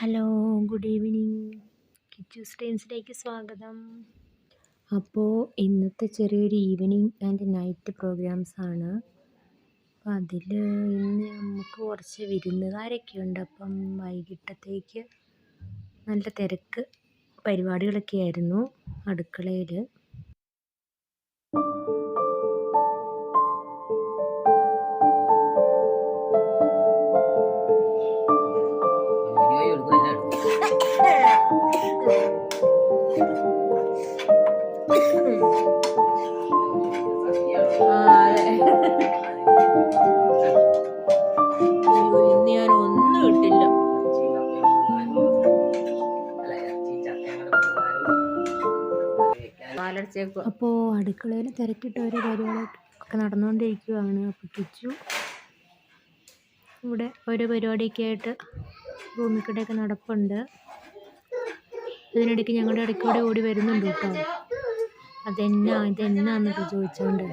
Hello, good evening. Kichu's ടൈംസിലേക്ക് സ്വാഗതം. അപ്പോൾ ഇന്നത്തെ ചെറിയൊരു ഈവനിങ് ആൻഡ് നൈറ്റ് പ്രോഗ്രാംസാണ്. അപ്പം അതിൽ ഇന്ന് നമുക്ക് കുറച്ച് വിരുന്നുകാരൊക്കെ ഉണ്ട്. അപ്പം വൈകിട്ടത്തേക്ക് നല്ല തിരക്ക് പരിപാടികളൊക്കെ ആയിരുന്നു അടുക്കളയിൽ. അപ്പോൾ അടുക്കളയിൽ തിരക്കിട്ട ഓരോ കാര്യങ്ങളൊക്കെ നടന്നുകൊണ്ടിരിക്കുകയാണ്. അപ്പോൾ കിച്ചു ഇവിടെ ഓരോ പരിപാടിയൊക്കെ ആയിട്ട് റൂമിൽ കൂടെയൊക്കെ നടപ്പുണ്ട്. ഇതിനിടയ്ക്ക് ഞങ്ങളുടെ ഇടയ്ക്കൂടെ ഓടി വരുന്നുണ്ട് കേട്ടോ. ഇതെന്നാന്നൊക്കെ ചോദിച്ചുകൊണ്ട്.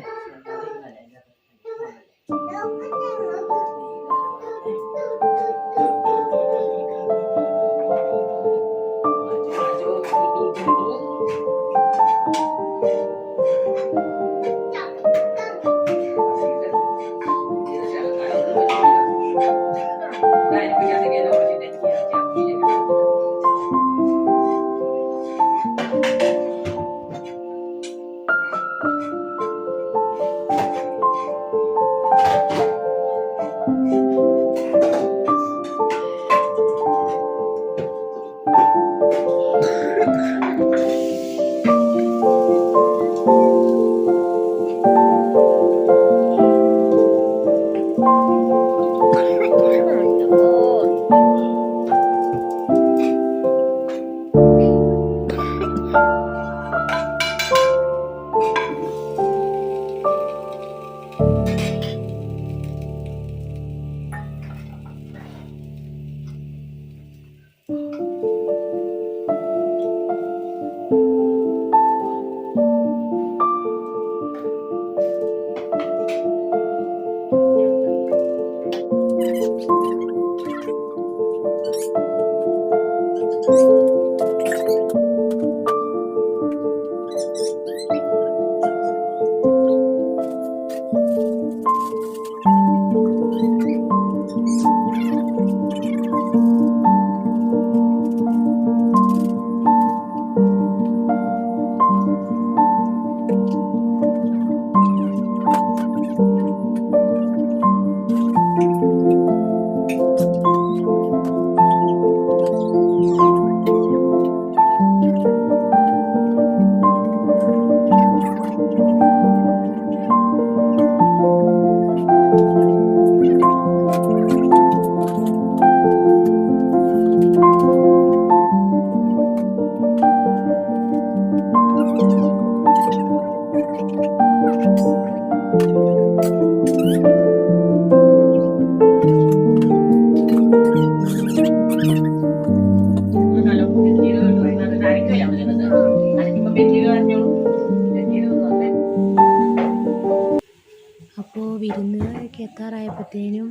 അപ്പോൾ വിരുന്നുകാരൊക്കെ എത്താറായപ്പോഴത്തേനും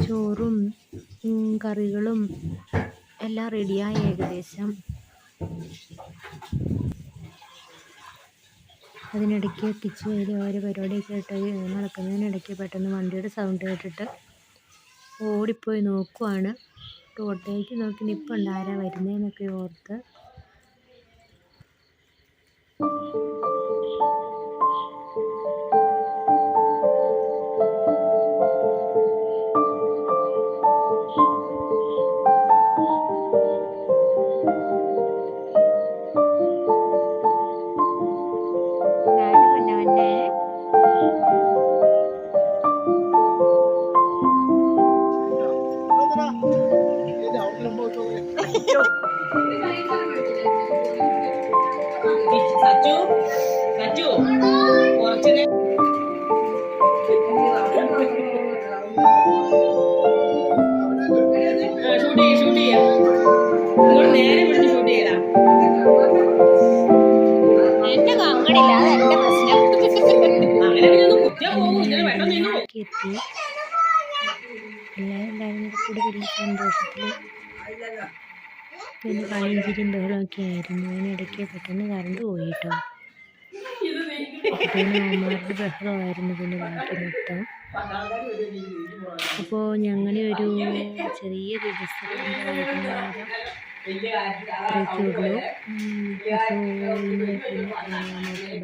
ചോറും കറികളും എല്ലാം റെഡിയായി ഏകദേശം. അതിനിടയ്ക്ക് കിച്ചു ഓരോ പരിപാടിയൊക്കെ ആയിട്ട് നടക്കുന്നതിനിടയ്ക്ക് പെട്ടെന്ന് വണ്ടിയുടെ സൗണ്ട് കേട്ടിട്ട് ഓടിപ്പോയി നോക്കുവാണ്. റോഡിലേക്ക് നോക്കി നിൽപ്പുണ്ട് ആരാ വരുന്നതെന്നൊക്കെ ഓർത്ത്. എല്ലാവരും കൂടി വലിയ സന്തോഷത്തിൽ പിന്നെ കളിയും ചിരിയും ബഹളമൊക്കെ ആയിരുന്നു. അതിനിടയ്ക്ക് പെട്ടെന്ന് കറണ്ട് പോയി കേട്ടോ. പിന്നെ അവന്മാരുടെ ബഹളമായിരുന്നു പിന്നെ ബാക്കി മൊത്തം. അപ്പോൾ ഞങ്ങളുടെ ഒരു ചെറിയ ദിവസത്തിൻ്റെ വൈകുന്നേരം അത്രയൊക്കെ ഉള്ളൂ. അപ്പോൾ ഇനി പിന്നെ കാണാം.